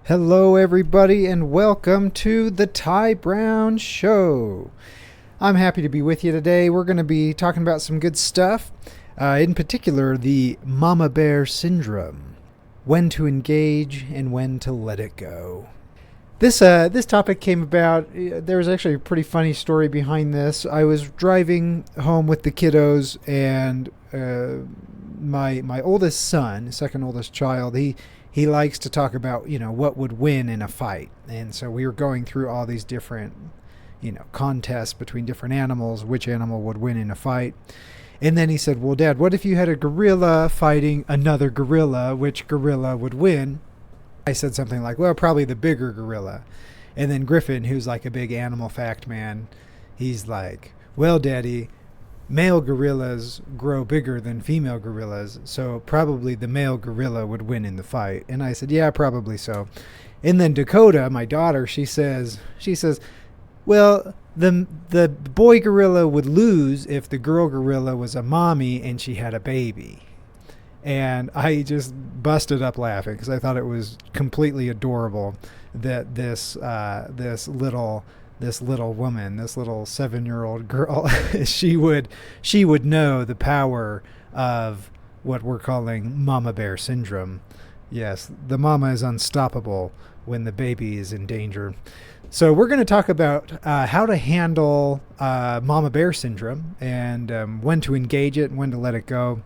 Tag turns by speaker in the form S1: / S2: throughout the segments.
S1: Hello, everybody, and welcome to the Ty Brown Show. I'm happy to be with you today. We're going to be talking about some good stuff, in particular, the Mama Bear Syndrome, when to engage and when to let it go. This topic came about. There was actually a pretty funny story behind this. I was driving home with the kiddos, and my oldest son, second oldest child, he likes to talk about, what would win in a fight. And so we were going through all these different, contests between different animals, which animal would win in a fight. And then he said, well, Dad, what if you had a gorilla fighting another gorilla? Which gorilla would win? I said something like, well, probably the bigger gorilla. And then Griffin, who's like a big animal fact man, he's like, well, Daddy, male gorillas grow bigger than female gorillas, so probably the male gorilla would win in the fight. And I said, yeah, probably so. And then Dakota, my daughter, she says, well, the boy gorilla would lose if the girl gorilla was a mommy and she had a baby. And I just busted up laughing because I thought it was completely adorable that this little woman, this little 7-year-old girl, she would know the power of what we're calling Mama Bear Syndrome. Yes, the mama is unstoppable when the baby is in danger. So we're going to talk about how to handle Mama Bear Syndrome and when to engage it and when to let it go.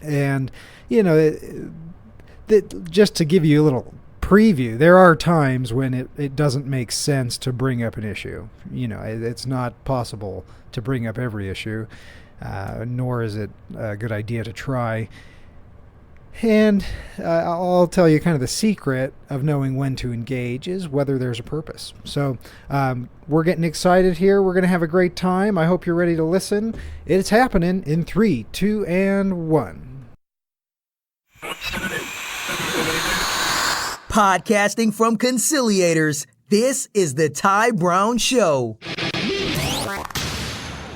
S1: And, just to give you a little preview, there are times when it doesn't make sense to bring up an issue. It's not possible to bring up every issue, nor is it a good idea to try. And I'll tell you kind of the secret of knowing when to engage is whether there's a purpose. So we're getting excited here. We're going to have a great time. I hope you're ready to listen. It's happening in 3, 2, and 1.
S2: Podcasting from Conciliators, this is the Ty Brown Show.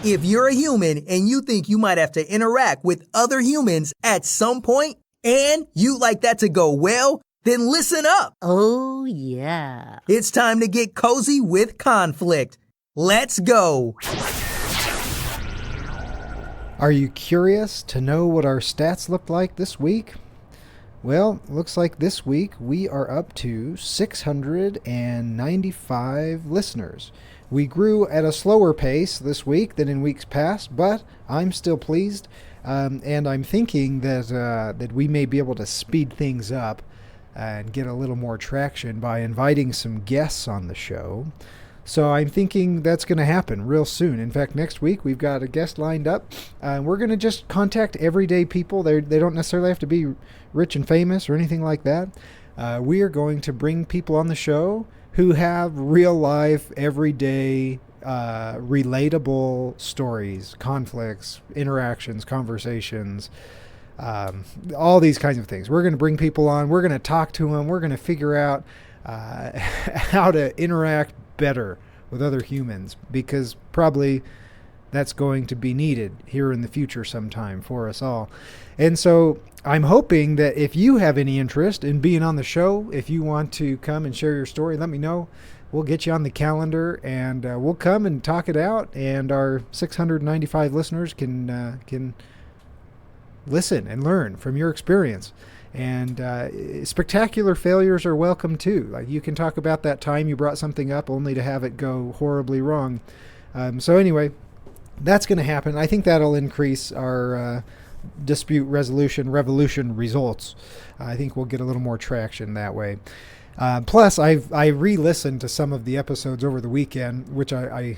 S2: If you're a human and you think you might have to interact with other humans at some point, and you'd like that to go well, then listen up.
S3: Oh, yeah.
S2: It's time to get cozy with conflict. Let's go.
S1: Are you curious to know what our stats look like this week? Well, looks like this week we are up to 695 listeners. We grew at a slower pace this week than in weeks past, but I'm still pleased. And I'm thinking that we may be able to speed things up and get a little more traction by inviting some guests on the show. So I'm thinking that's going to happen real soon. In fact, next week we've got a guest lined up. We're going to just contact everyday people. They don't necessarily have to be rich and famous or anything like that. We are going to bring people on the show who have real life, everyday, relatable stories, conflicts, interactions, conversations, all these kinds of things. We're going to bring people on. We're going to talk to them. We're going to figure out how to interact better with other humans, because probably that's going to be needed here in the future sometime for us all. And so I'm hoping that if you have any interest in being on the show, if you want to come and share your story, let me know. We'll get you on the calendar, and we'll come and talk it out, and our 695 listeners can listen and learn from your experience. And spectacular failures are welcome too. Like, you can talk about that time you brought something up only to have it go horribly wrong. So anyway, that's going to happen. I think that'll increase our dispute resolution revolution results. I think we'll get a little more traction that way. Plus, I re-listened to some of the episodes over the weekend, which I'm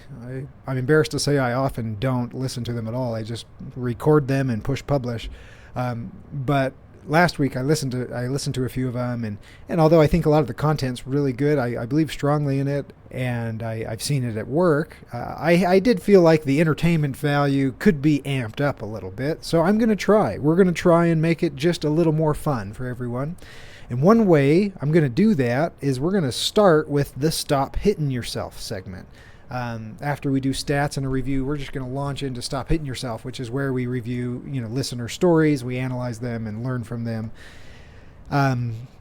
S1: embarrassed to say I often don't listen to them at all. I just record them and push publish. But last week I listened to a few of them, and although I think a lot of the content's really good, I believe strongly in it, and I've seen it at work. I did feel like the entertainment value could be amped up a little bit, so I'm going to try. We're going to try and make it just a little more fun for everyone. And one way I'm going to do that is we're going to start with the Stop Hitting Yourself segment. After we do stats and a review, we're just going to launch into Stop Hitting Yourself, which is where we review, listener stories, we analyze them and learn from them.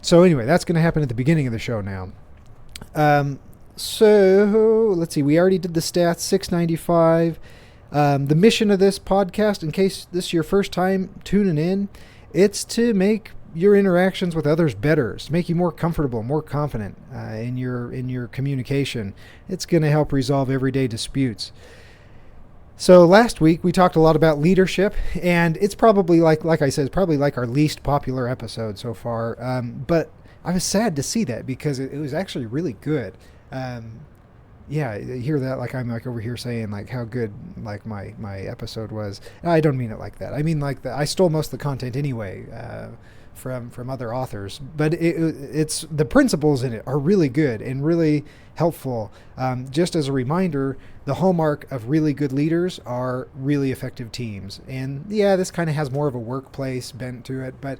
S1: So anyway, that's going to happen at the beginning of the show now. So let's see. We already did the stats, 695. The mission of this podcast, in case this is your first time tuning in, it's to make your interactions with others better, to make you more comfortable, more confident in your communication. It's going to help resolve everyday disputes. So last week we talked a lot about leadership, and it's probably like I said, it's probably like our least popular episode so far. But I was sad to see that because it was actually really good. Yeah, you hear that like I'm like over here saying like how good like my episode was. I don't mean it like that. I mean like I stole most of the content anyway from other authors, but it's the principles in it are really good and really helpful. Just as a reminder, the hallmark of really good leaders are really effective teams. And yeah, this kind of has more of a workplace bent to it, but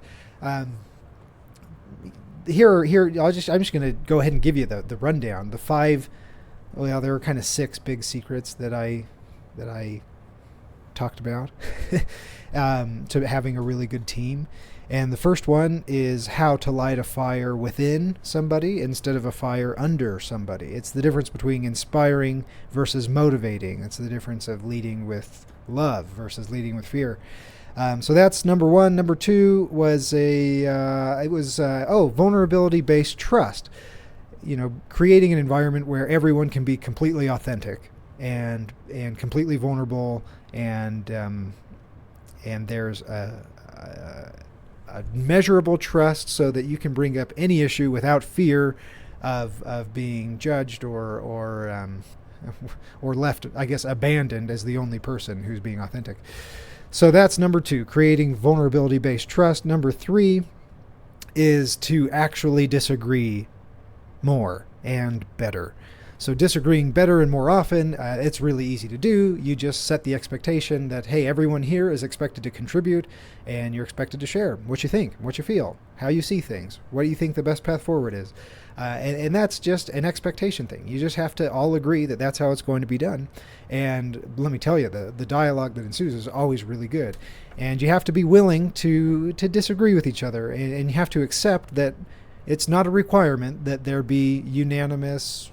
S1: here I'm just going to go ahead and give you the rundown. The 5, well, there were kind of 6 big secrets that I talked about to having a really good team. And the first one is how to light a fire within somebody instead of a fire under somebody. It's the difference between inspiring versus motivating. It's the difference of leading with love versus leading with fear. So that's number 1. Number 2 was vulnerability-based trust. Creating an environment where everyone can be completely authentic and completely vulnerable, and there's a measurable trust so that you can bring up any issue without fear of being judged or left, I guess, abandoned as the only person who's being authentic. So that's number 2, creating vulnerability-based trust. Number 3 is to actually disagree more and better. So disagreeing better and more often, it's really easy to do. You just set the expectation that, hey, everyone here is expected to contribute, and you're expected to share what you think, what you feel, how you see things, what do you think the best path forward is. And that's just an expectation thing. You just have to all agree that that's how it's going to be done. And let me tell you, the dialogue that ensues is always really good. And you have to be willing to disagree with each other, and you have to accept that it's not a requirement that there be unanimous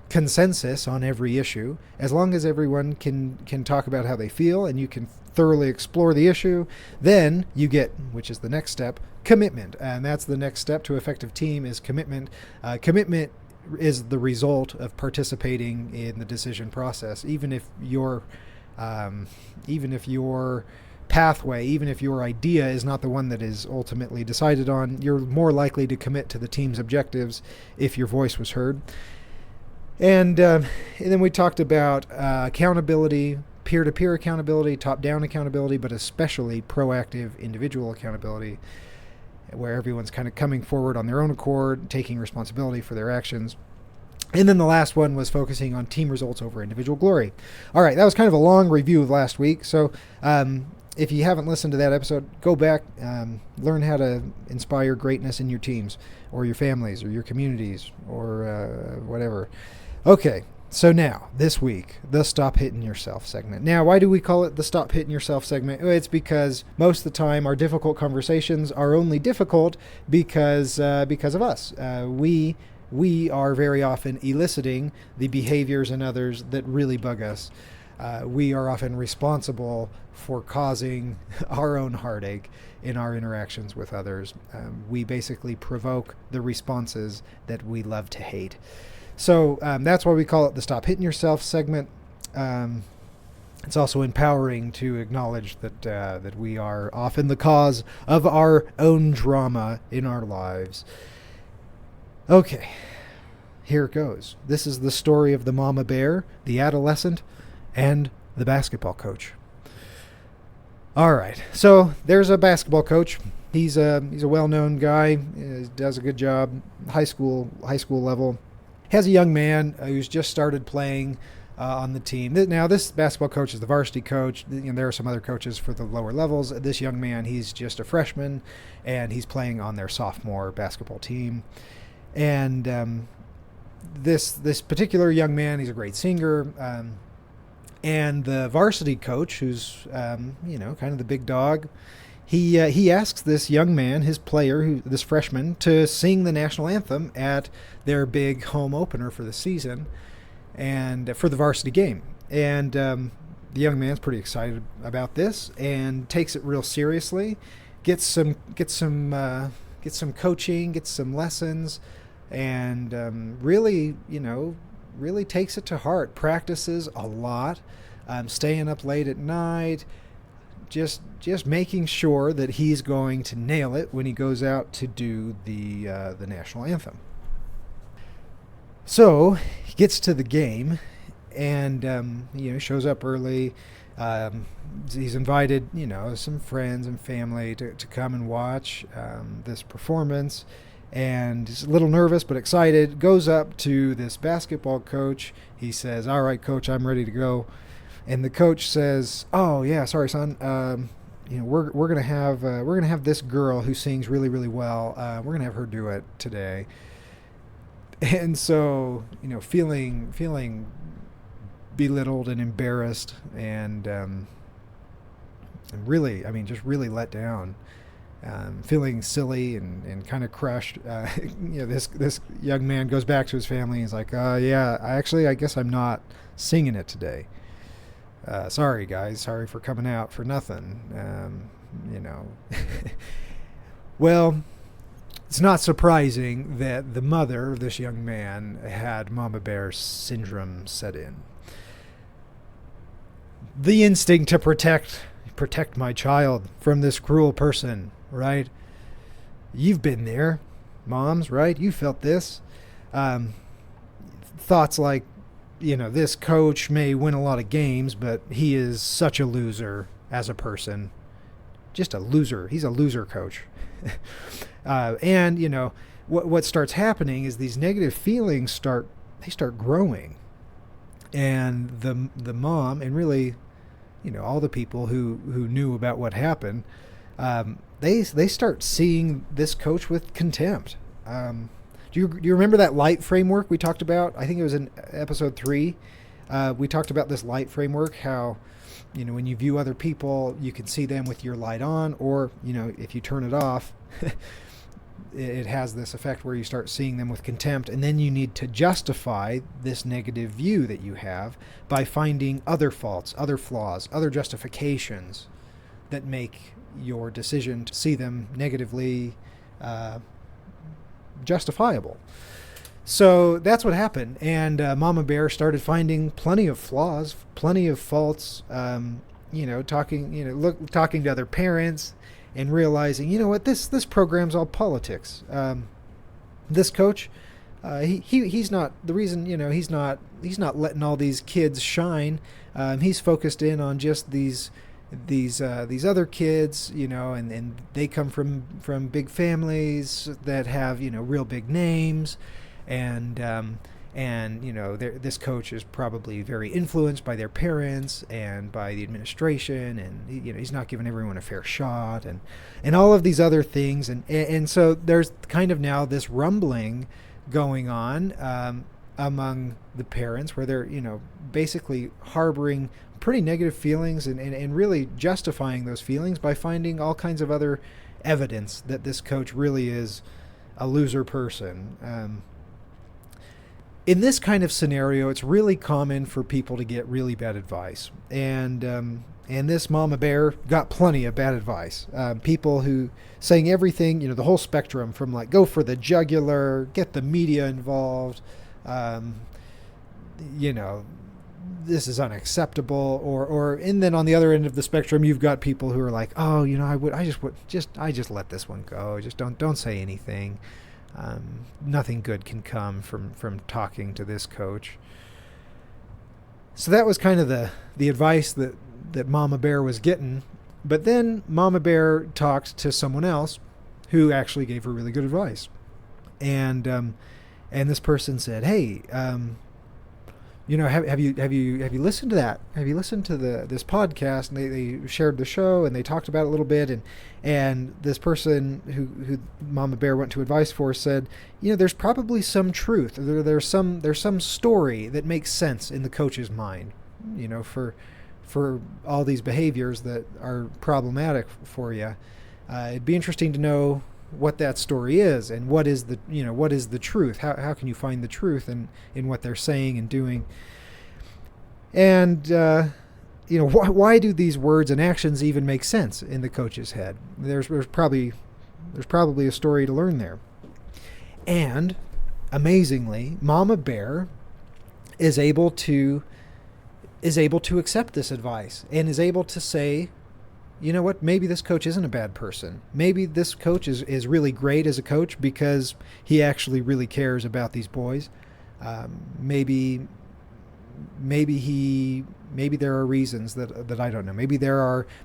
S1: consensus on every issue. As long as everyone can talk about how they feel and you can thoroughly explore the issue, then you get, which is the next step, commitment. And that's the next step to effective team is commitment. Commitment is the result of participating in the decision process. Even if your pathway, even if your idea is not the one that is ultimately decided on, you're more likely to commit to the team's objectives if your voice was heard. And then we talked about accountability, peer-to-peer accountability, top-down accountability, but especially proactive individual accountability, where everyone's kind of coming forward on their own accord, taking responsibility for their actions. And then the last one was focusing on team results over individual glory. All right, that was kind of a long review of last week. So if you haven't listened to that episode, go back, learn how to inspire greatness in your teams or your families or your communities or whatever. Okay, so now, this week, the Stop Hitting Yourself segment. Now, why do we call it the Stop Hitting Yourself segment? It's because most of the time our difficult conversations are only difficult because of us. We are very often eliciting the behaviors in others that really bug us. We are often responsible for causing our own heartache in our interactions with others. We basically provoke the responses that we love to hate. So that's why we call it the Stop Hitting Yourself segment. It's also empowering to acknowledge that we are often the cause of our own drama in our lives. Okay, here it goes. This is the story of the mama bear, the adolescent, and the basketball coach. All right, so there's a basketball coach. He's a well-known guy. Does a good job, high school level. Has a young man who's just started playing on the team. Now, this basketball coach is the varsity coach. There are some other coaches for the lower levels. This young man, he's just a freshman, and he's playing on their sophomore basketball team. And this particular young man, he's a great singer. And the varsity coach, who's kind of the big dog, he asks this young man, his player, this freshman, to sing the national anthem at their big home opener for the season and for the varsity game. And the young man's pretty excited about this and takes it real seriously. Gets some coaching, gets some lessons, and really takes it to heart. Practices a lot, staying up late at night, just making sure that he's going to nail it when he goes out to do the national anthem. So he gets to the game, and shows up early. He's invited some friends and family to come and watch this performance, and he's a little nervous but excited. Goes up to this basketball coach. He says, "All right, coach, I'm ready to go." And the coach says, "Oh yeah, sorry, son. We're gonna have this girl who sings really, really well. We're gonna have her do it today." And so feeling belittled and embarrassed, and really, just really let down, feeling silly and kind of crushed. This young man goes back to his family. And he's like, "Yeah, I guess I'm not singing it today. Sorry, guys. Sorry for coming out for nothing." Well, it's not surprising that the mother of this young man had Mama Bear syndrome set in. The instinct to protect my child from this cruel person, right? You've been there, moms, right? You felt this. Thoughts like, this coach may win a lot of games, but he is such a loser as a person. Just a loser. He's a loser coach. And what starts happening is these negative feelings start growing. And the mom, and really, all the people who knew about what happened, they start seeing this coach with contempt. Do you remember that light framework we talked about? I think it was in episode 3. We talked about this light framework, how when you view other people, you can see them with your light on, or if you turn it off, it has this effect where you start seeing them with contempt, and then you need to justify this negative view that you have by finding other faults, other flaws, other justifications that make your decision to see them negatively justifiable. So that's what happened, and Mama Bear started finding plenty of flaws, plenty of faults, talking to other parents, and realizing, this program's all politics. This coach, he's not the reason. He's not letting all these kids shine. He's focused in on just these other kids, and they come from big families that have real big names, and this coach is probably very influenced by their parents and by the administration, and he's not giving everyone a fair shot, and all of these other things, and so there's kind of now this rumbling going on among the parents, where they're basically harboring pretty negative feelings and really justifying those feelings by finding all kinds of other evidence that this coach really is a loser person. In this kind of scenario, it's really common for people to get really bad advice. And this Mama Bear got plenty of bad advice. People who saying everything, the whole spectrum from like, go for the jugular, get the media involved, this is unacceptable, and then on the other end of the spectrum, you've got people who are like, oh, I just let this one go. Just don't say anything. Nothing good can come from talking to this coach. So that was kind of the advice that Mama Bear was getting. But then Mama Bear talked to someone else who actually gave her really good advice. And this person said, "Hey, have you listened to that? Have you listened to this podcast?" And they shared the show and they talked about it a little bit. And this person who Mama Bear went to advice for said, there's probably some truth. There's some story that makes sense in the coach's mind, for all these behaviors that are problematic for you. It'd be interesting to know what that story is and what is the truth. How can you find the truth in what they're saying and doing? And why do these words and actions even make sense in the coach's head? There's probably a story to learn there. And amazingly, Mama Bear is able to accept this advice and is able to say, you know what, maybe this coach isn't a bad person. Maybe this coach is really great as a coach because he actually really cares about these boys. Maybe there are reasons that I don't know.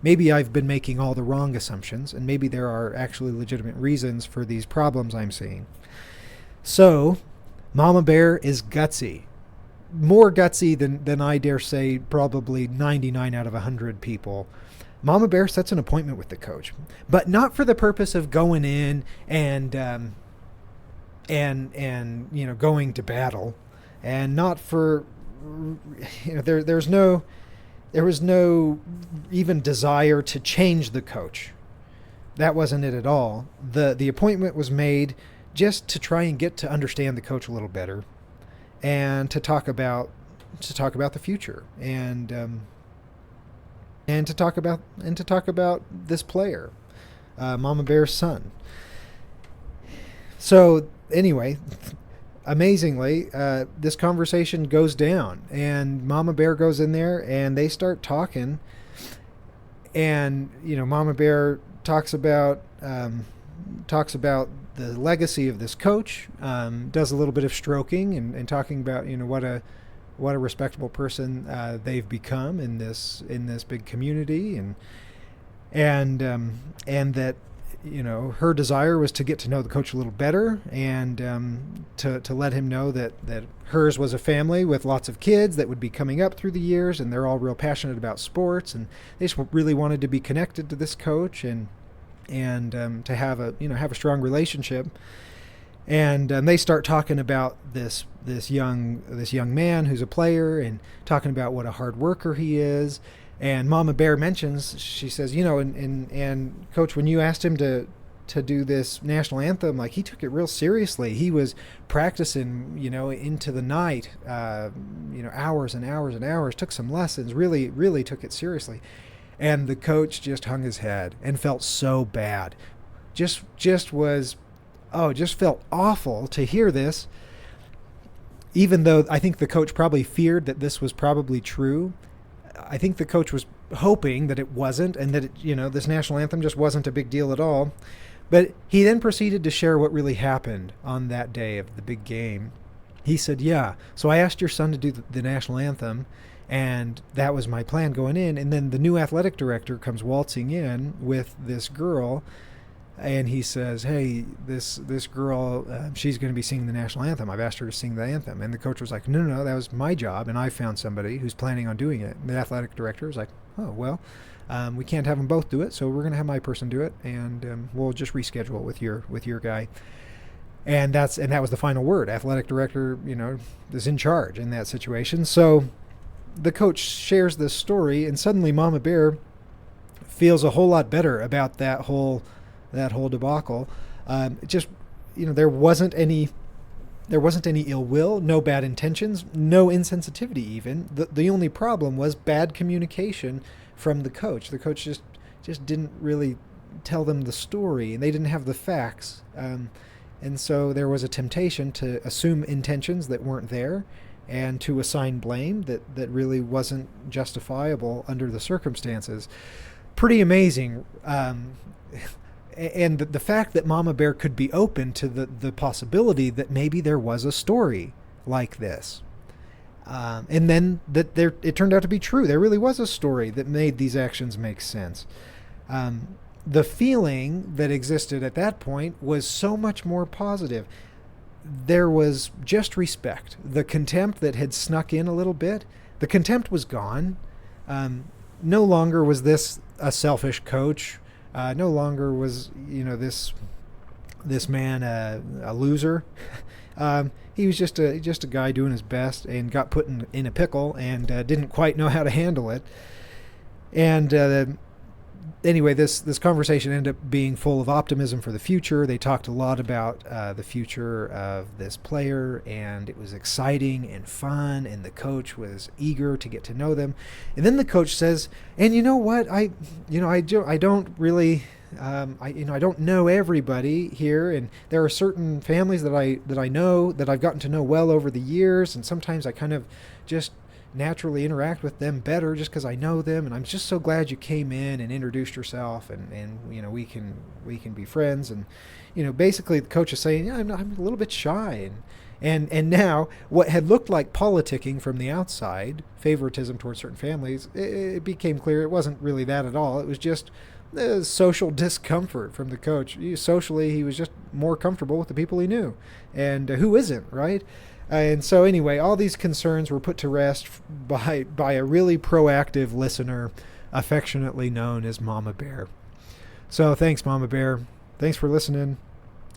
S1: Maybe I've been making all the wrong assumptions, and maybe there are actually legitimate reasons for these problems I'm seeing. So, Mama Bear is gutsy. More gutsy than I dare say probably 99 out of 100 people. Mama Bear sets an appointment with the coach, but not for the purpose of going in and going to battle, and not for there was no even desire to change the coach. That wasn't it at all. The appointment was made just to try and get to understand the coach a little better, and to talk about the future, and to talk about this player, Mama Bear's son. So anyway, amazingly, this conversation goes down, and Mama Bear goes in there, and they start talking. And Mama Bear talks about the legacy of this coach, does a little bit of stroking and talking about what a respectable person they've become in this big community, and that her desire was to get to know the coach a little better, and to let him know that hers was a family with lots of kids that would be coming up through the years, and they're all real passionate about sports, and they just really wanted to be connected to this coach and to have a strong relationship. And they start talking about this young man who's a player, and talking about what a hard worker he is. And Mama Bear mentions, she says, and Coach, when you asked him to do this national anthem, like, he took it real seriously. He was practicing, into the night, hours and hours and hours, took some lessons, really, really took it seriously. And the coach just hung his head and felt so bad. Just felt awful to hear this, even though I think the coach probably feared that this was probably true. I think the coach was hoping that it wasn't, and that this national anthem just wasn't a big deal at all. But he then proceeded to share what really happened on that day of the big game. He said, yeah, so I asked your son to do the national anthem, and that was my plan going in. And then the new athletic director comes waltzing in with this girl, and he says, hey, this girl, she's going to be singing the national anthem. I've asked her to sing the anthem. And the coach was like, no, that was my job, and I found somebody who's planning on doing it. And the athletic director was like, oh, well, we can't have them both do it, so we're going to have my person do it, and we'll just reschedule with your guy. And that was the final word. Athletic director, is in charge in that situation. So the coach shares this story, and suddenly Mama Bear feels a whole lot better about that whole debacle. There wasn't any ill will, no bad intentions, no insensitivity even. The only problem was bad communication from the coach. The coach just didn't really tell them the story, and they didn't have the facts. And so there was a temptation to assume intentions that weren't there, and to assign blame that really wasn't justifiable under the circumstances. Pretty amazing. And the fact that Mama Bear could be open to the possibility that maybe there was a story like this. And then it turned out to be true. There really was a story that made these actions make sense. The feeling that existed at that point was so much more positive. There was just respect. The contempt that had snuck in a little bit, the contempt was gone. No longer was this a selfish coach. No longer was this man a loser. He was just a guy doing his best, and got put in a pickle, and didn't quite know how to handle it. And anyway, this conversation ended up being full of optimism for the future. They talked a lot about the future of this player, and it was exciting and fun, and the coach was eager to get to know them. And then the coach says, "And you know what? I don't really, I don't know everybody here, and there are certain families that I know that I've gotten to know well over the years, and sometimes I kind of just naturally interact with them better just because I know them, and I'm just so glad you came in and introduced yourself, and we can be friends." And basically the coach is saying, "Yeah, I'm a little bit shy," and now what had looked like politicking from the outside, favoritism towards certain families, it became clear it wasn't really that at all. It was just social discomfort from the coach. Socially, he was just more comfortable with the people he knew, and who isn't, right? And so anyway, all these concerns were put to rest by a really proactive listener, affectionately known as Mama Bear. So thanks, Mama Bear. Thanks for listening.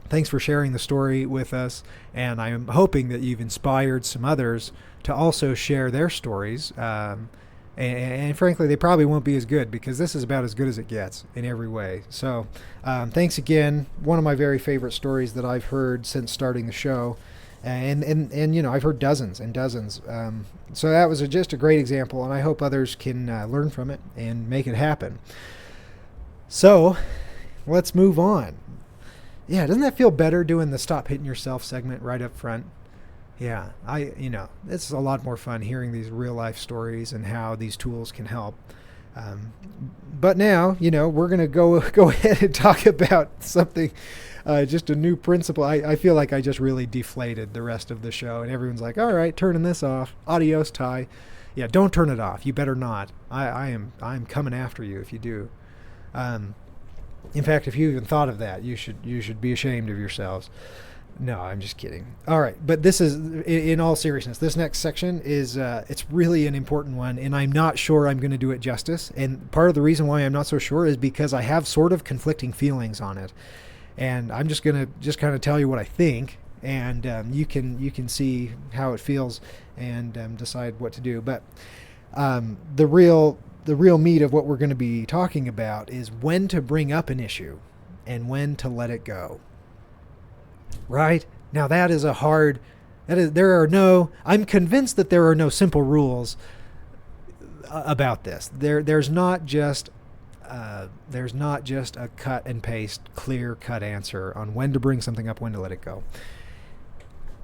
S1: Thanks for sharing the story with us. And I'm hoping that you've inspired some others to also share their stories. And frankly, they probably won't be as good, because this is about as good as it gets in every way. So thanks again. One of my very favorite stories that I've heard since starting the show. And I've heard dozens and dozens. So that was just a great example, and I hope others can learn from it and make it happen. So let's move on. Yeah, doesn't that feel better doing the stop hitting yourself segment right up front? Yeah, it's a lot more fun hearing these real life stories and how these tools can help. But now, we're going to go ahead and talk about something, just a new principle. I feel like I just really deflated the rest of the show, and everyone's like, all right, turning this off. Adios, Ty. Yeah, don't turn it off. You better not. I'm coming after you if you do. In fact, if you even thought of that, you should be ashamed of yourselves. No, I'm just kidding. All right, but this is, in all seriousness, this next section is, it's really an important one, and I'm not sure I'm going to do it justice. And part of the reason why I'm not so sure is because I have sort of conflicting feelings on it. And I'm just going to kind of tell you what I think, and you can see how it feels and decide what to do. But the real meat of what we're going to be talking about is when to bring up an issue and when to let it go. Right? Now that is I'm convinced that there are no simple rules about this. There's not just a cut and paste, clear cut answer on when to bring something up, when to let it go.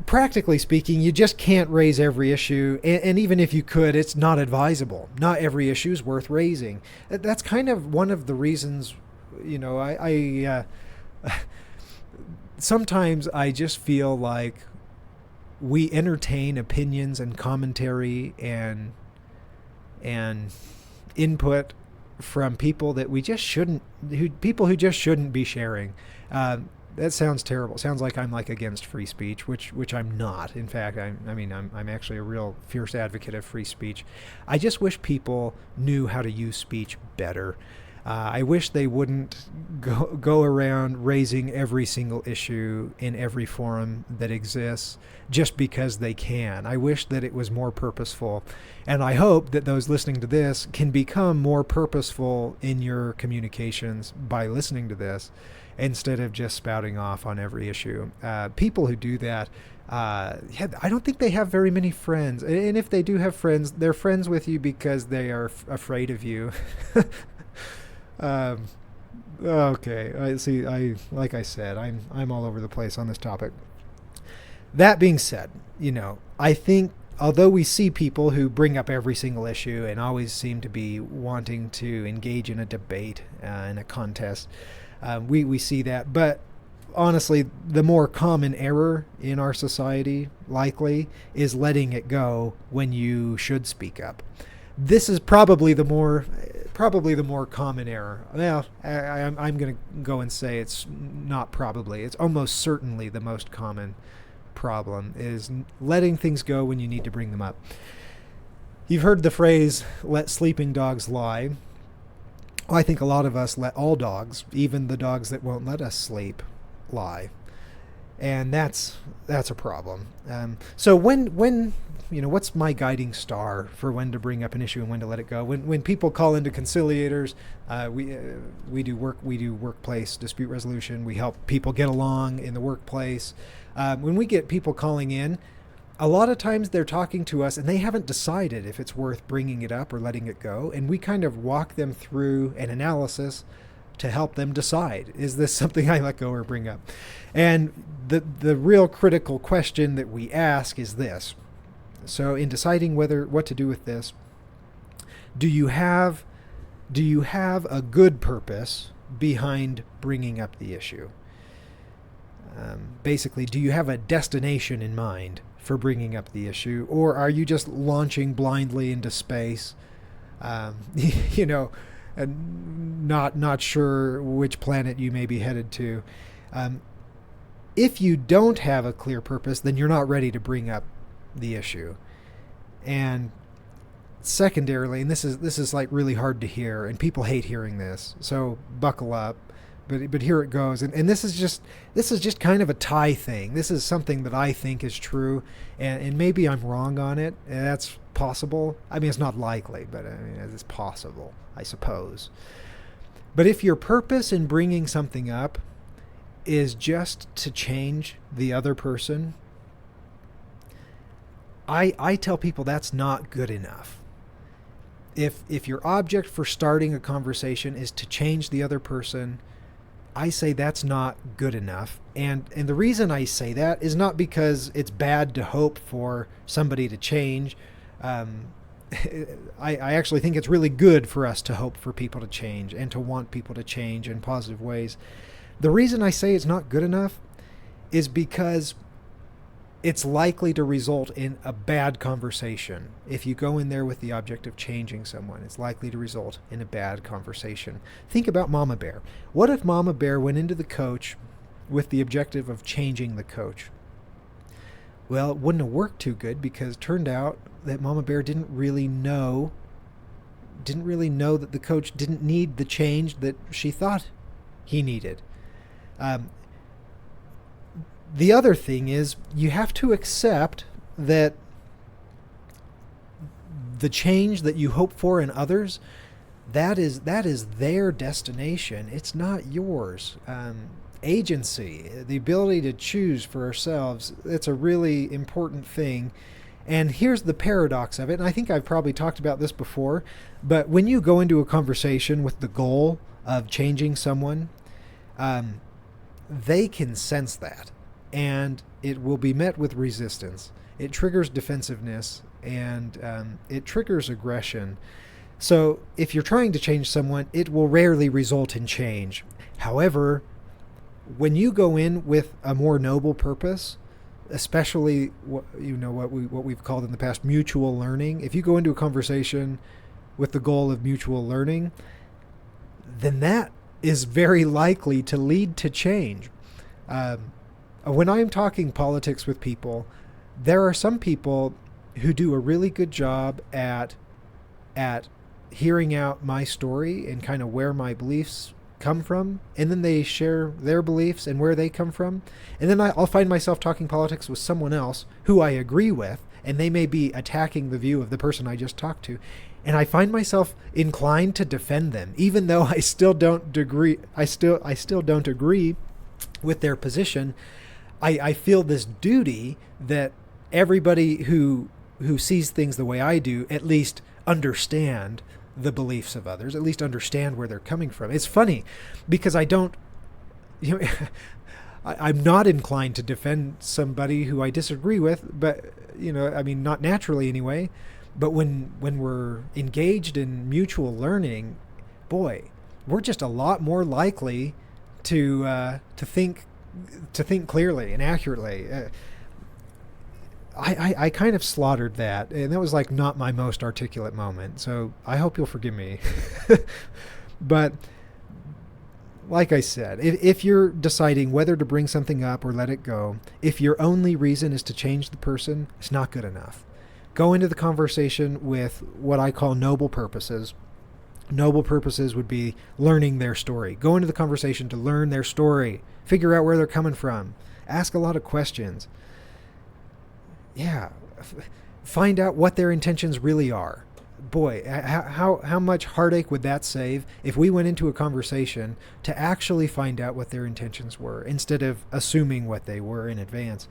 S1: Practically speaking, you just can't raise every issue, and even if you could, it's not advisable. Not every issue is worth raising. That's kind of one of the reasons, I sometimes I just feel like we entertain opinions and commentary and input from people that we just shouldn't, people who just shouldn't be sharing. That sounds terrible. It sounds like I'm like against free speech, which I'm not. In fact, I'm actually a real fierce advocate of free speech. I just wish people knew how to use speech better. I wish they wouldn't go around raising every single issue in every forum that exists just because they can. I wish that it was more purposeful. And I hope that those listening to this can become more purposeful in your communications by listening to this instead of just spouting off on every issue. People who do that, I don't think they have very many friends. And if they do have friends, they're friends with you because they are afraid of you. Okay. Like I said, I'm all over the place on this topic. That being said, I think although we see people who bring up every single issue and always seem to be wanting to engage in a debate, in a contest, we see that. But honestly, the more common error in our society likely is letting it go when you should speak up. This is probably the more common error. Well, I'm going to go and say it's not probably. It's almost certainly the most common problem is letting things go when you need to bring them up. You've heard the phrase, let sleeping dogs lie. Well, I think a lot of us let all dogs, even the dogs that won't let us sleep, lie. and that's a problem. So when what's my guiding star for when to bring up an issue and when to let it go? When people call into conciliators, we do workplace dispute resolution. We help people get along in the workplace. When we get people calling in, a lot of times they're talking to us and they haven't decided if it's worth bringing it up or letting it go, and we kind of walk them through an analysis to help them decide, is this something I let go or bring up? And the real critical question that we ask is this. So in deciding what to do with this, do you have a good purpose behind bringing up the issue? Basically, do you have a destination in mind for bringing up the issue, or are you just launching blindly into space? And not sure which planet you may be headed to. If you don't have a clear purpose, then you're not ready to bring up the issue. And secondarily, and this is like really hard to hear, and people hate hearing this, so buckle up. But here it goes, and this is just kind of a Thai thing. This is something that I think is true, and maybe I'm wrong on it, and that's possible. I mean, it's not likely, but I mean, it's possible, I suppose. But if your purpose in bringing something up is just to change the other person, I tell people that's not good enough. If your object for starting a conversation is to change the other person, I say that's not good enough. And the reason I say that is not because it's bad to hope for somebody to change. I actually think it's really good for us to hope for people to change and to want people to change in positive ways. The reason I say it's not good enough is because it's likely to result in a bad conversation. If you go in there with the object of changing someone, it's likely to result in a bad conversation. Think about Mama Bear. What if Mama Bear went into the coach with the objective of changing the coach? Well, it wouldn't have worked too good, because it turned out that Mama Bear didn't really know that the coach didn't need the change that she thought he needed. The other thing is, you have to accept that the change that you hope for in others, that is their destination. It's not yours. Agency, the ability to choose for ourselves, it's a really important thing. And here's the paradox of it, and I think I've probably talked about this before, but when you go into a conversation with the goal of changing someone, they can sense that, and it will be met with resistance. It triggers defensiveness, and it triggers aggression. So if you're trying to change someone, it will rarely result in change. However, when you go in with a more noble purpose, especially what we've called in the past mutual learning, if you go into a conversation with the goal of mutual learning, then that is very likely to lead to change. When I'm talking politics with people, there are some people who do a really good job at hearing out my story and kind of where my beliefs come from, and then they share their beliefs and where they come from, and then I'll find myself talking politics with someone else who I agree with, and they may be attacking the view of the person I just talked to, and I find myself inclined to defend them, even though I still don't agree. I still don't agree with their position. I feel this duty that everybody who sees things the way I do at least understand the beliefs of others, at least understand where they're coming from. It's funny because I'm not inclined to defend somebody who I disagree with, but not naturally anyway. But when we're engaged in mutual learning, boy, we're just a lot more likely to think clearly and accurately. I kind of slaughtered that, and that was like not my most articulate moment, so I hope you'll forgive me. But like I said, if you're deciding whether to bring something up or let it go, if your only reason is to change the person, it's not good enough. Go into the conversation with what I call noble purposes. Noble purposes would be learning their story. Go into the conversation to learn their story, figure out where they're coming from, Ask a lot of questions. Yeah. Find out what their intentions really are. Boy, how much heartache would that save if we went into a conversation to actually find out what their intentions were instead of assuming what they were in advance.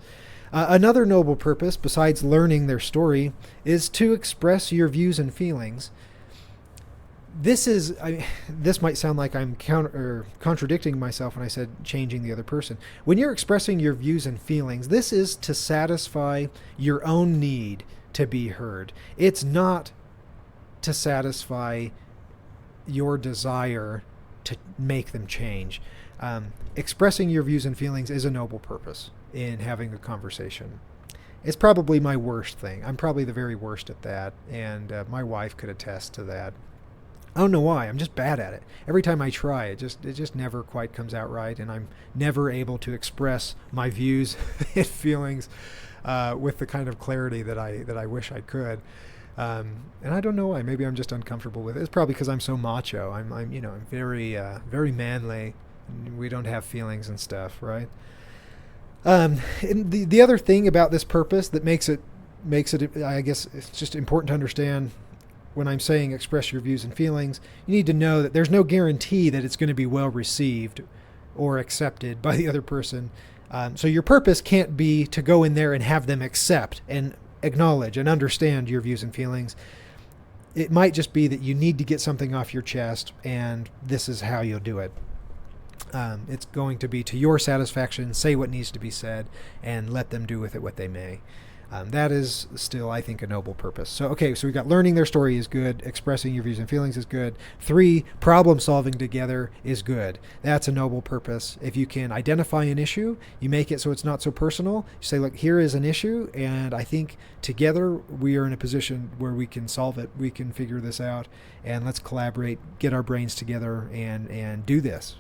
S1: Another noble purpose, besides learning their story, is to express your views and feelings. This might sound like I'm contradicting myself when I said changing the other person. When you're expressing your views and feelings, this is to satisfy your own need to be heard. It's not to satisfy your desire to make them change. Expressing your views and feelings is a noble purpose in having a conversation. It's probably my worst thing. I'm probably the very worst at that, and my wife could attest to that. I don't know why. I'm just bad at it. Every time I try, it just never quite comes out right, and I'm never able to express my views and feelings with the kind of clarity that I wish I could. And I don't know why. Maybe I'm just uncomfortable with it. It's probably because I'm so macho. I'm very very manly. We don't have feelings and stuff, right? And the other thing about this purpose that makes it, I guess it's just important to understand when I'm saying express your views and feelings, you need to know that there's no guarantee that it's going to be well received or accepted by the other person. So your purpose can't be to go in there and have them accept and acknowledge and understand your views and feelings. It might just be that you need to get something off your chest, and this is how you'll do it. It's going to be to your satisfaction. Say what needs to be said and let them do with it what they may. That is still, I think, a noble purpose. So we've got learning their story is good. Expressing your views and feelings is good. 3, problem solving together is good. That's a noble purpose. If you can identify an issue, you make it so it's not so personal. You say, look, here is an issue, and I think together we are in a position where we can solve it. We can figure this out, and let's collaborate, get our brains together, and do this.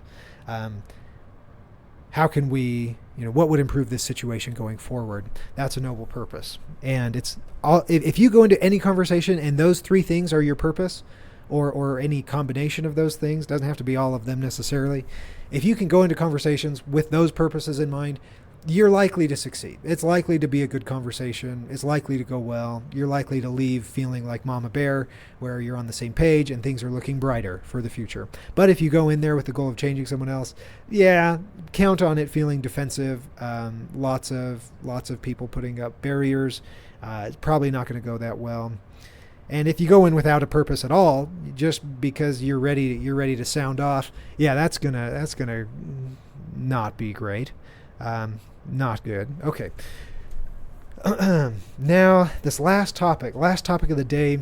S1: How can we, what would improve this situation going forward? That's a noble purpose. And it's all, if you go into any conversation and those 3 things are your purpose, or any combination of those things, doesn't have to be all of them necessarily. If you can go into conversations with those purposes in mind, you're likely to succeed. It's likely to be a good conversation. It's likely to go well. You're likely to leave feeling like Mama Bear, where you're on the same page and things are looking brighter for the future. But if you go in there with the goal of changing someone else, count on it feeling defensive. Lots of people putting up barriers. It's probably not going to go that well. And if you go in without a purpose at all, just because you're ready to sound off, that's gonna not be great. Not good. Okay. Now, this last topic of the day,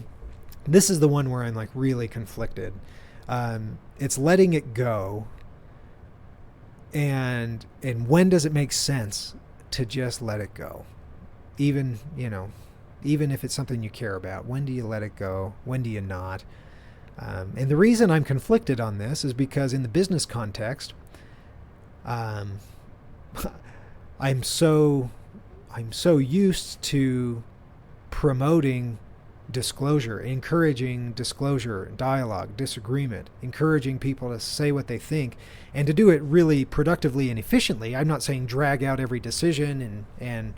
S1: this is the one where I'm like really conflicted. It's letting it go. And when does it make sense to just let it go? Even if it's something you care about, when do you let it go? When do you not? And the reason I'm conflicted on this is because in the business context, I'm so used to promoting disclosure, encouraging disclosure, dialogue, disagreement, encouraging people to say what they think, and to do it really productively and efficiently. I'm not saying drag out every decision and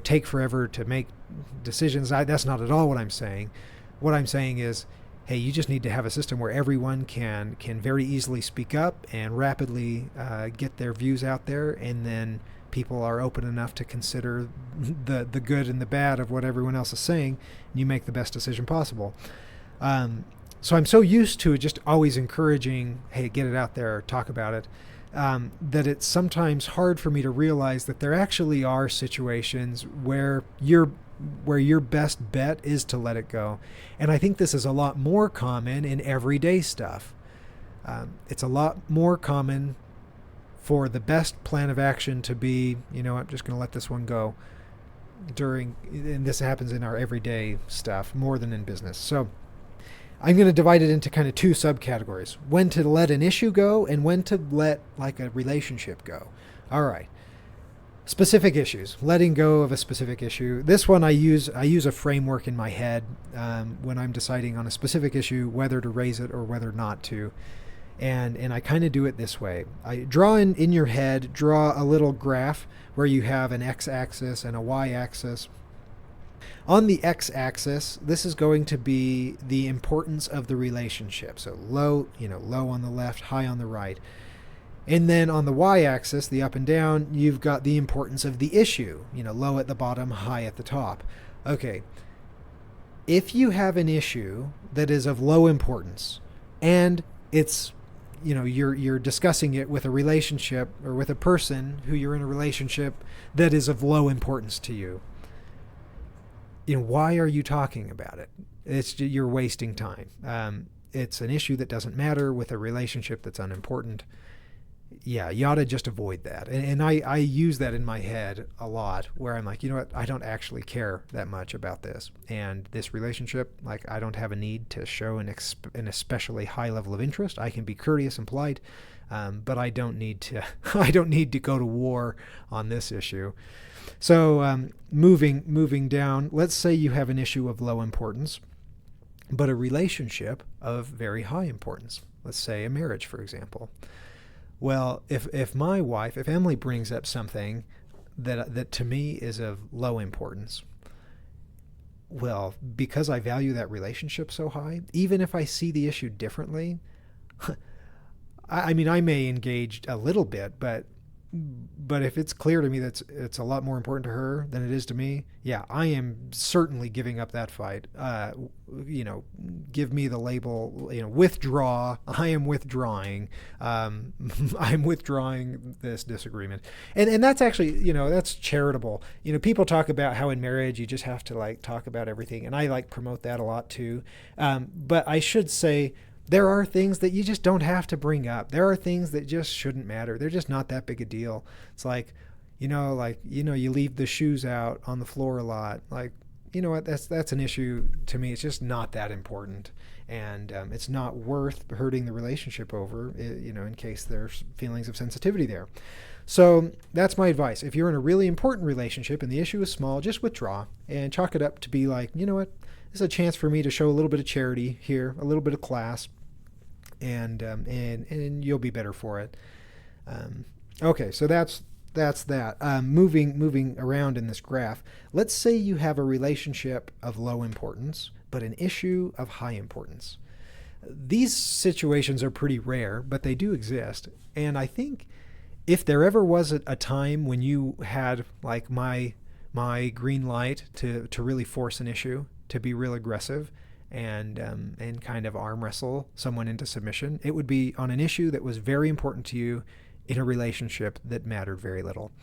S1: take forever to make decisions. That's not at all what I'm saying. What I'm saying is, hey, you just need to have a system where everyone can very easily speak up and rapidly get their views out there, and then people are open enough to consider the good and the bad of what everyone else is saying, and you make the best decision possible. So I'm so used to just always encouraging, hey, get it out there, talk about it, that it's sometimes hard for me to realize that there actually are situations where your best bet is to let it go. And I think this is a lot more common in everyday stuff. It's a lot more common for the best plan of action to be, I'm just going to let this one go and this happens in our everyday stuff more than in business. So I'm going to divide it into kind of 2 subcategories: when to let an issue go and when to let like a relationship go. All right. Specific issues, letting go of a specific issue. This one I use a framework in my head when I'm deciding on a specific issue, whether to raise it or whether not to. And I kind of do it this way. I draw in your head, draw a little graph where you have an x-axis and a y-axis. On the x-axis, this is going to be the importance of the relationship. So low, low on the left, high on the right. And then on the y-axis, the up and down, you've got the importance of the issue. Low at the bottom, high at the top. Okay. If you have an issue that is of low importance and it's you're discussing it with a relationship or with a person who you're in a relationship that is of low importance to you, why are you talking about it? You're wasting time. It's an issue that doesn't matter with a relationship that's unimportant. Yeah, you ought to just avoid that. And I use that in my head a lot where I'm like, I don't actually care that much about this. And this relationship, I don't have a need to show an especially high level of interest. I can be courteous and polite, but I don't need to go to war on this issue. So moving down, let's say you have an issue of low importance, but a relationship of very high importance. Let's say a marriage, for example. Well, if Emily brings up something that to me is of low importance, well, because I value that relationship so high, even if I see the issue differently, I may engage a little bit, but if it's clear to me that it's a lot more important to her than it is to me, yeah, I am certainly giving up that fight. Give me the label, withdraw. I am withdrawing. I'm withdrawing this disagreement. And that's actually, that's charitable. People talk about how in marriage you just have to talk about everything. And I promote that a lot too. But I should say, there are things that you just don't have to bring up. There are things that just shouldn't matter. They're just not that big a deal. It's you leave the shoes out on the floor a lot. That's an issue to me. It's just not that important. And it's not worth hurting the relationship over, in case there's feelings of sensitivity there. So that's my advice. If you're in a really important relationship and the issue is small, just withdraw and chalk it up to be this is a chance for me to show a little bit of charity here, a little bit of class, and you'll be better for it. Okay, so that's that. Moving around in this graph, let's say you have a relationship of low importance, but an issue of high importance. These situations are pretty rare, but they do exist. And I think if there ever was a time when you had my green light to really force an issue, to be real aggressive and kind of arm wrestle someone into submission, it would be on an issue that was very important to you in a relationship that mattered very little.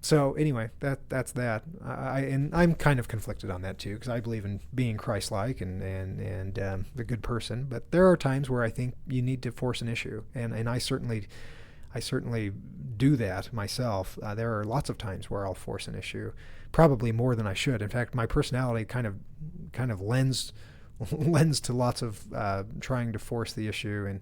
S1: So anyway, that's that. I'm kind of conflicted on that too, because I believe in being Christ-like and a good person. But there are times where I think you need to force an issue, and I certainly do that myself. There are lots of times where I'll force an issue, probably more than I should. In fact, my personality kind of lends to lots of trying to force the issue,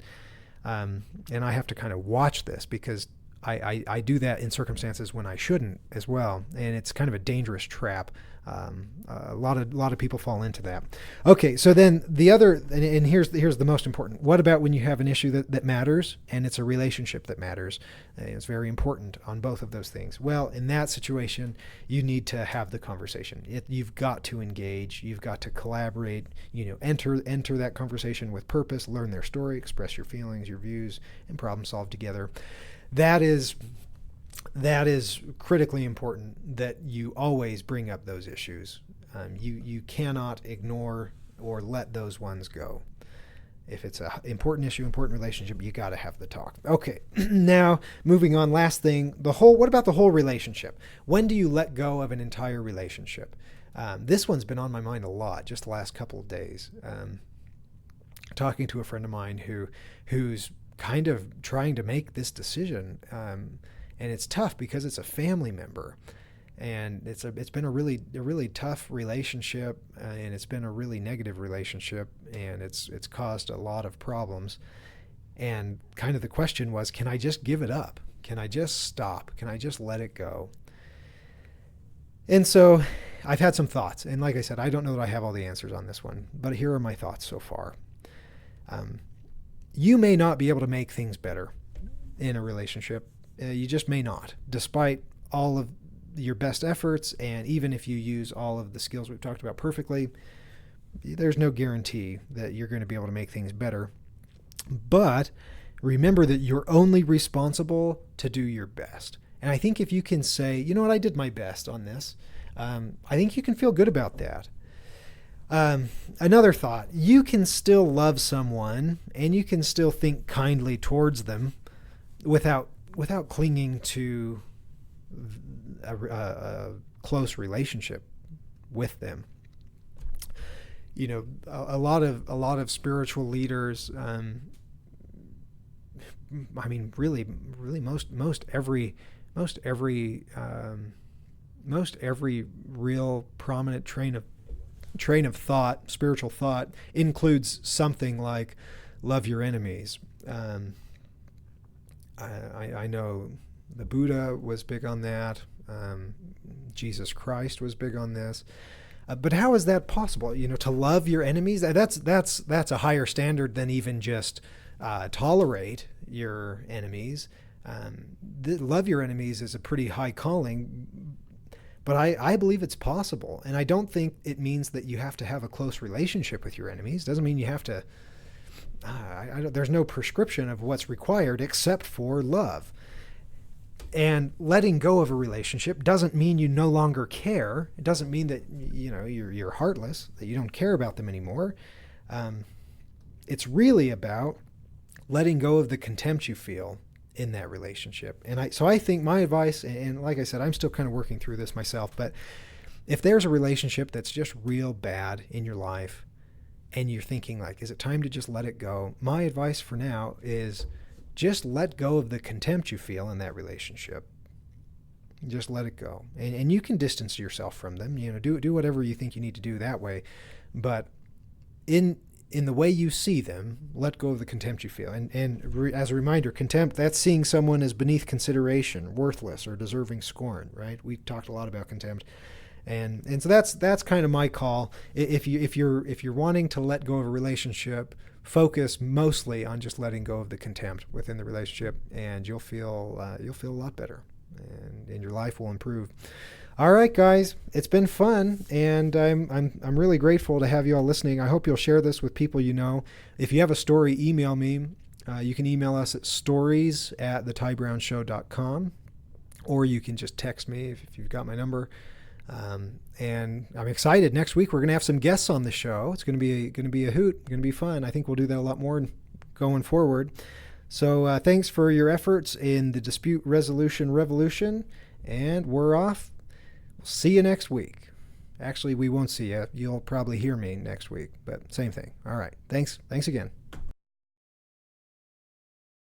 S1: and I have to kind of watch this because I do that in circumstances when I shouldn't as well, and it's kind of a dangerous trap. A lot of people fall into that. Okay, so then the other, and here's the most important. What about when you have an issue that matters and it's a relationship that matters? It's very important on both of those things. Well, in that situation, you need to have the conversation. You've got to engage. You've got to collaborate. Enter that conversation with purpose. Learn their story. Express your feelings, your views, and problem solve together. That is critically important, that you always bring up those issues. You cannot ignore or let those ones go. If it's an important issue, important relationship, you got to have the talk. Okay, now moving on. Last thing, what about the whole relationship? When do you let go of an entire relationship? This one's been on my mind a lot just the last couple of days. Talking to a friend of mine who's kind of trying to make this decision, and it's tough because it's a family member, and it's been a really tough relationship, and it's been a really negative relationship, and it's caused a lot of problems. And kind of the question was, can I just give it up? Can I just stop? Can I just let it go? And so I've had some thoughts, and like I said, I don't know that I have all the answers on this one, but here are my thoughts so far. you may not be able to make things better in a relationship. You just may not, despite all of your best efforts. And even if you use all of the skills we've talked about perfectly, there's no guarantee that you're going to be able to make things better. But remember that you're only responsible to do your best. And I think if you can say, you know what, I did my best on this, I think you can feel good about that. Another thought, you can still love someone and you can still think kindly towards them without clinging to a close relationship with them. You know, a lot of spiritual leaders, I mean, really most every real prominent train of thought, spiritual thought, includes something like love your enemies. I know the Buddha was big on that. Jesus Christ was big on this. But how is that possible? You know, to love your enemies, that's a higher standard than even just tolerate your enemies. Love your enemies is a pretty high calling, but I believe it's possible. And I don't think it means that you have to have a close relationship with your enemies. Doesn't mean you have to, there's no prescription of what's required except for love. And letting go of a relationship doesn't mean you no longer care. It doesn't mean that, you know, you're heartless, that you don't care about them anymore. It's really about letting go of the contempt you feel in that relationship. And so I think my advice, and like I said, I'm still kind of working through this myself, but if there's a relationship that's just real bad in your life and you're thinking like, is it time to just let it go? My advice for now is just let go of the contempt you feel in that relationship. Just let it go. And you can distance yourself from them, you know, do whatever you think you need to do that way. But in the way you see them, let go of the contempt you feel. And as a reminder, contempt, that's seeing someone as beneath consideration, worthless, or deserving scorn, right? We talked a lot about contempt. And so that's kind of my call. If you're wanting to let go of a relationship, focus mostly on just letting go of the contempt within the relationship, and you'll feel a lot better, and your life will improve. All right, guys, it's been fun, and I'm really grateful to have you all listening. I hope you'll share this with people you know. If you have a story, email me. You can email us at stories@thybrownshow.com, or you can just text me if you've got my number. And I'm excited. Next week we're going to have some guests on the show. It's going to be a hoot. Going to be fun. I think we'll do that a lot more going forward. So thanks for your efforts in the dispute resolution revolution, and we're off. We'll see you next week. Actually, we won't see you. You'll probably hear me next week, but same thing. All right. Thanks again.